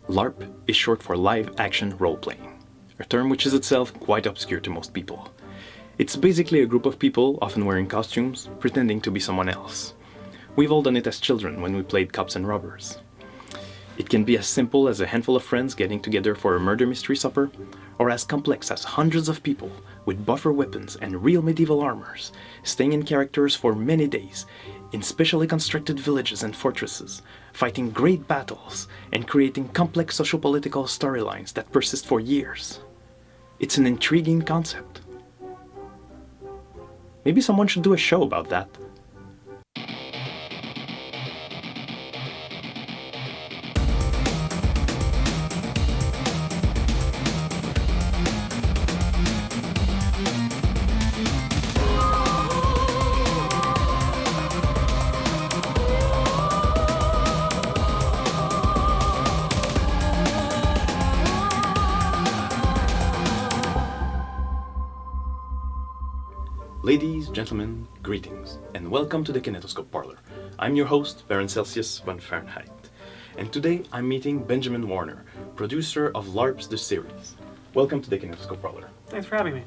LARP is short for live action role-playing, a term which is itself quite obscure to most people. It's basically a group of people, often wearing costumes, pretending to be someone else. We've all done it as children when we played cops and robbers. It can be as simple as a handful of friends getting together for a murder mystery supper, or as complex as hundreds of people with buffer weapons and real medieval armors, staying in characters for many days, in specially constructed villages and fortresses, fighting great battles, and creating complex sociopolitical storylines that persist for years. It's an intriguing concept. Maybe someone should do a show about that. Ladies, gentlemen, greetings, and welcome to the Kinetoscope Parlour. I'm your host, Baron Celsius von Fahrenheit, and today I'm meeting Benjamin Warner, producer of LARPs the series. Welcome to the Kinetoscope Parlour. Thanks for having me.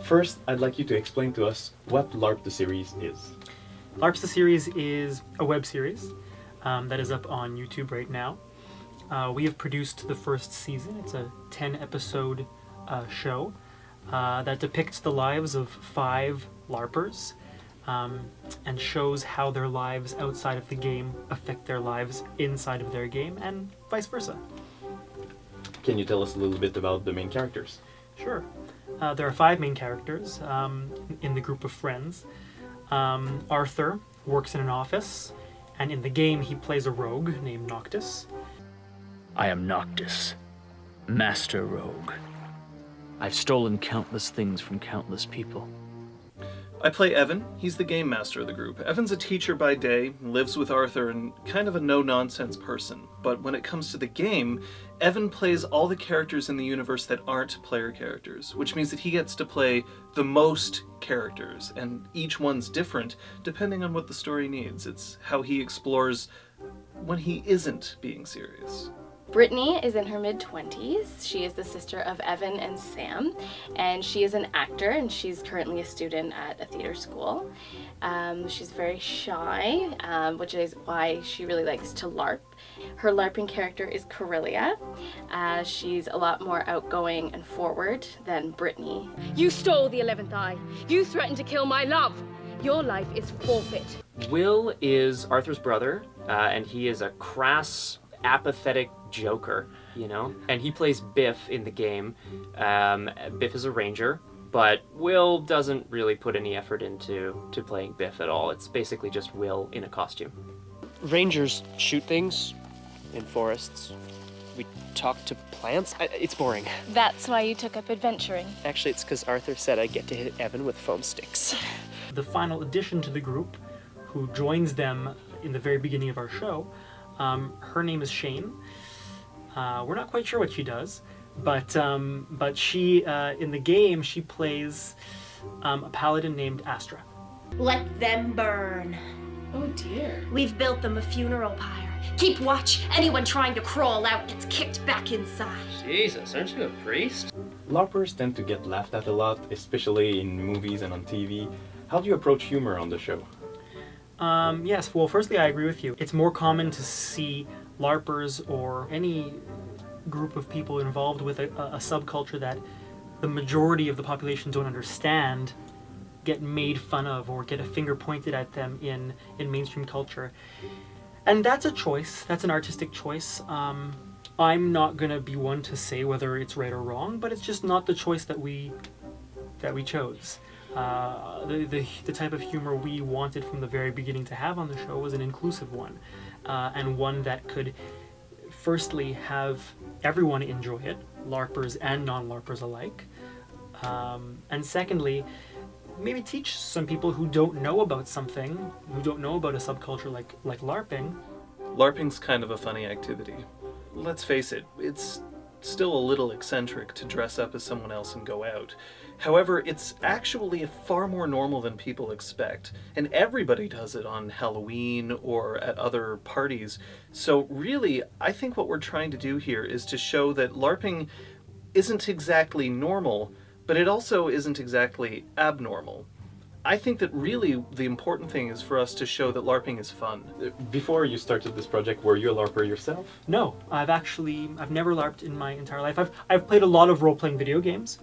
First, I'd like you to explain to us what LARP the series is. LARPs the series is a web series that is up on YouTube right now. We have produced the first season. It's a 10-episode show that depicts the lives of 5 LARPers and shows how their lives outside of the game affect their lives inside of their game and vice versa. Can you tell us a little bit about the main characters? Sure. There are 5 main characters in the group of friends. Arthur works in an office, and in the game he plays a rogue named Noctis. I am Noctis, Master Rogue. I've stolen countless things from countless people. I play Evan. He's the game master of the group. Evan's a teacher by day, lives with Arthur, and kind of a no-nonsense person. But when it comes to the game, Evan plays all the characters in the universe that aren't player characters, which means that he gets to play the most characters, and each one's different depending on what the story needs. It's how he explores when he isn't being serious. Brittany is in her mid-20s. She is the sister of Evan and Sam, and she is an actor, and she's currently a student at a theater school. She's very shy, which is why she really likes to LARP. Her LARPing character is Corellia. She's a lot more outgoing and forward than Brittany. You stole the 11th eye. You threatened to kill my love. Your life is forfeit. Will is Arthur's brother, and he is a crass, apathetic joker, you know, and he plays Biff in the game. Biff is a ranger, but Will doesn't really put any effort into playing Biff at all. It's basically just Will in a costume. Rangers shoot things in forests. We talk to plants. It's boring. That's why you took up adventuring. Actually, it's because Arthur said I get to hit Evan with foam sticks. The final addition to the group, who joins them in the very beginning of our show, her name is Shane. We're not quite sure what she does, but she, in the game, she plays a paladin named Astra. Let them burn. Oh dear. We've built them a funeral pyre. Keep watch. Anyone trying to crawl out gets kicked back inside. Jesus, aren't you a priest? LARPers tend to get laughed at a lot, especially in movies and on TV. How do you approach humor on the show? Yes, well, firstly, I agree with you. It's more common to see LARPers or any group of people involved with a subculture that the majority of the population don't understand get made fun of or get a finger pointed at them in mainstream culture. And that's a choice. That's an artistic choice. I'm not going to be one to say whether it's right or wrong, but it's just not the choice that we chose. The type of humor we wanted from the very beginning to have on the show was an inclusive one, and one that could firstly have everyone enjoy it, LARPers and non-LARPers alike, and secondly, maybe teach some people who don't know about something, who don't know about a subculture like LARPing. LARPing's kind of a funny activity. Let's face it, it's still a little eccentric to dress up as someone else and go out. However, it's actually far more normal than people expect, and everybody does it on Halloween or at other parties. So really, I think what we're trying to do here is to show that LARPing isn't exactly normal, but it also isn't exactly abnormal. I think that really the important thing is for us to show that LARPing is fun. Before you started this project, were you a LARPer yourself? No, I've never LARPed in my entire life. I've played a lot of role-playing video games.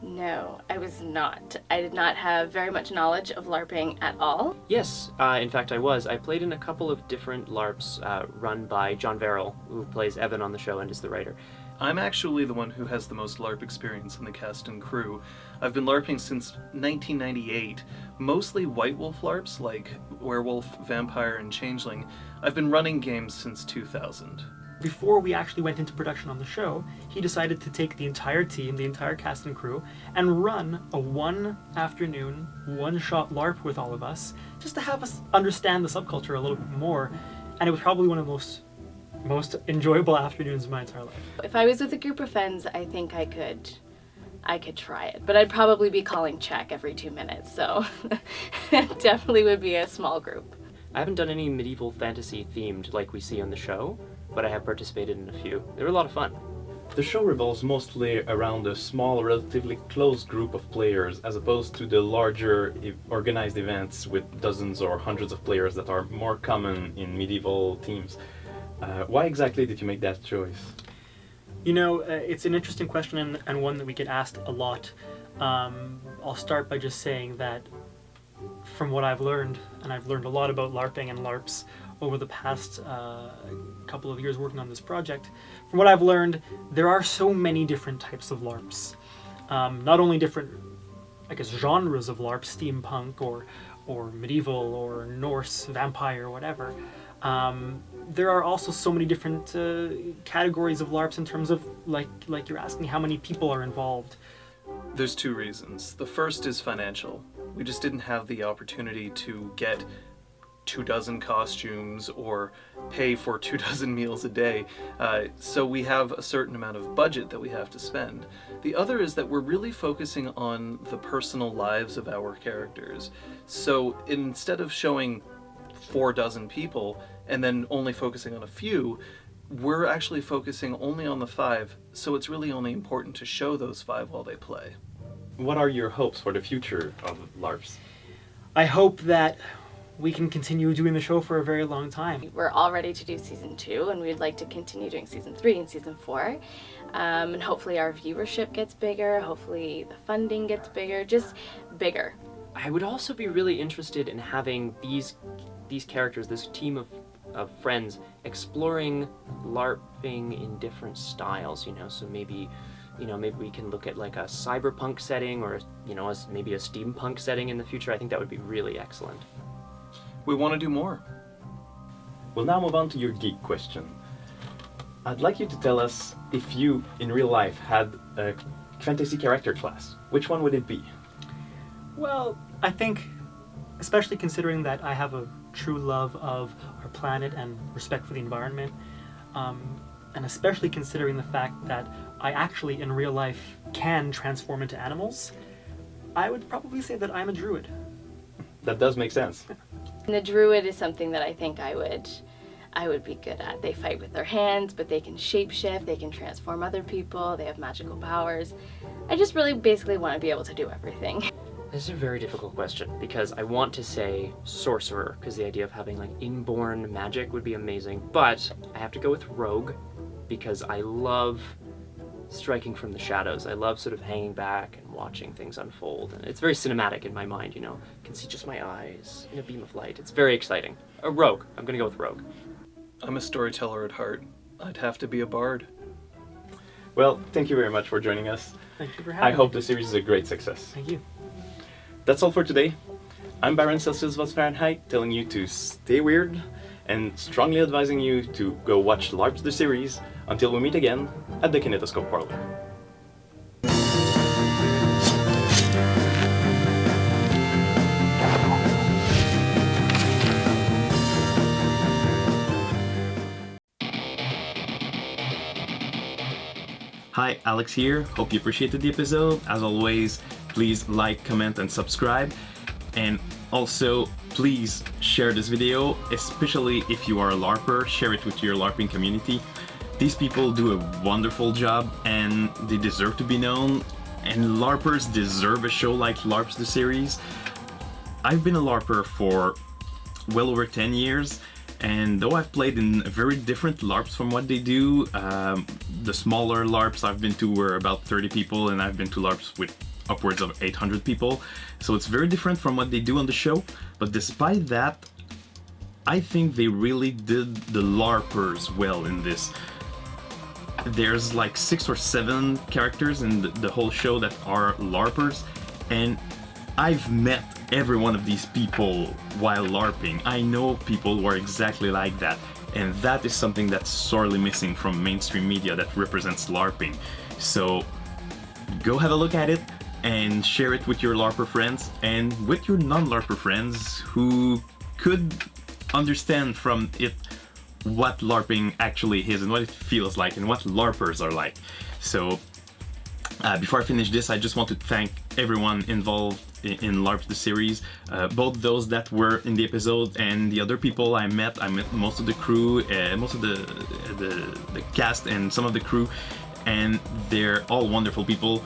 No, I was not. I did not have very much knowledge of LARPing at all. Yes, in fact I was. I played in a couple of different LARPs run by Jon Verrall, who plays Evan on the show and is the writer. I'm actually the one who has the most LARP experience in the cast and crew. I've been LARPing since 1998, mostly White Wolf LARPs like Werewolf, Vampire, and Changeling. I've been running games since 2000. Before we actually went into production on the show, he decided to take the entire team, the entire cast and crew, and run a one-afternoon, one-shot LARP with all of us, just to have us understand the subculture a little bit more. And it was probably one of the most enjoyable afternoons of my entire life. If I was with a group of friends, I think I could try it, but I'd probably be calling check every 2 minutes, so it definitely would be a small group. I haven't done any medieval fantasy themed like we see on the show, but I have participated in a few. They were a lot of fun. The show revolves mostly around a small, relatively close group of players, as opposed to the larger organized events with dozens or hundreds of players that are more common in medieval teams. Why exactly did you make that choice? You know, it's an interesting question and one that we get asked a lot. I'll start by just saying that from what I've learned, and I've learned a lot about LARPing and LARPs over the past couple of years working on this project, from what I've learned, there are so many different types of LARPs. Not only different, I guess, genres of LARP, steampunk or medieval or Norse, vampire, whatever. There are also so many different categories of LARPs in terms of, like you're asking, how many people are involved. There's two reasons. The first is financial. We just didn't have the opportunity to get 24 costumes or pay for 24 meals a day, so we have a certain amount of budget that we have to spend. The other is that we're really focusing on the personal lives of our characters. So instead of showing 24 people and then only focusing on a few, we're actually focusing only on the 5, so it's really only important to show those 5 while they play. What are your hopes for the future of LARPs? I hope that we can continue doing the show for a very long time. We're all ready to do season 2, and we'd like to continue doing season 3 and season 4. And hopefully our viewership gets bigger, hopefully the funding gets bigger, just bigger. I would also be really interested in having these characters, this team of friends, exploring LARPing in different styles, so maybe we can look at like a cyberpunk setting or, maybe a steampunk setting in the future. I think that would be really excellent. We want to do more. We'll now move on to your geek question. I'd like you to tell us if you, in real life, had a fantasy character class. Which one would it be? Well, I think, especially considering that I have a true love of our planet and respect for the environment, and especially considering the fact that I actually, in real life, can transform into animals, I would probably say that I'm a druid. That does make sense. And the druid is something that I think I would be good at. They fight with their hands, but they can shapeshift, they can transform other people, they have magical powers. I just really basically want to be able to do everything. This is a very difficult question because I want to say sorcerer because the idea of having like inborn magic would be amazing, but I have to go with rogue because I love striking from the shadows. I love sort of hanging back and watching things unfold, and it's very cinematic in my mind, I can see just my eyes in a beam of light. It's very exciting. A rogue. I'm gonna go with rogue. I'm a storyteller at heart. I'd have to be a bard. Well, thank you very much for joining us. Thank you for having me. I hope the series is a great success. Thank you. That's all for today. I'm Baron Celsius Fahrenheit, telling you to stay weird and strongly advising you to go watch LARPs the series until we meet again at the Kinetoscope Parlour. Hi, Alex here. Hope you appreciated the episode. As always, please like, comment, and subscribe. And also, please share this video, especially if you are a LARPer. Share it with your LARPing community. These people do a wonderful job and they deserve to be known. And LARPers deserve a show like LARPs the series. I've been a LARPer for well over 10 years. And though I've played in very different LARPs from what they do, the smaller LARPs I've been to were about 30 people, and I've been to LARPs with upwards of 800 people. So it's very different from what they do on the show. But despite that, I think they really did the LARPers well in this. There's like 6 or 7 characters in the whole show that are LARPers, and I've met every one of these people while LARPing. I know people who are exactly like that, and that is something that's sorely missing from mainstream media that represents LARPing. So go have a look at it and share it with your LARPer friends and with your non-LARPer friends who could understand from it what LARPing actually is and what it feels like and what LARPers are like. So before I finish this, I just want to thank everyone involved in LARPs the series, both those that were in the episode and the other people I met. I met most of the crew, most of the cast and some of the crew, and they're all wonderful people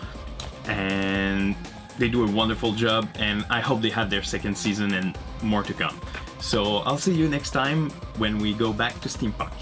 and they do a wonderful job, and I hope they have their second season and more to come. So I'll see you next time when we go back to Steampunk.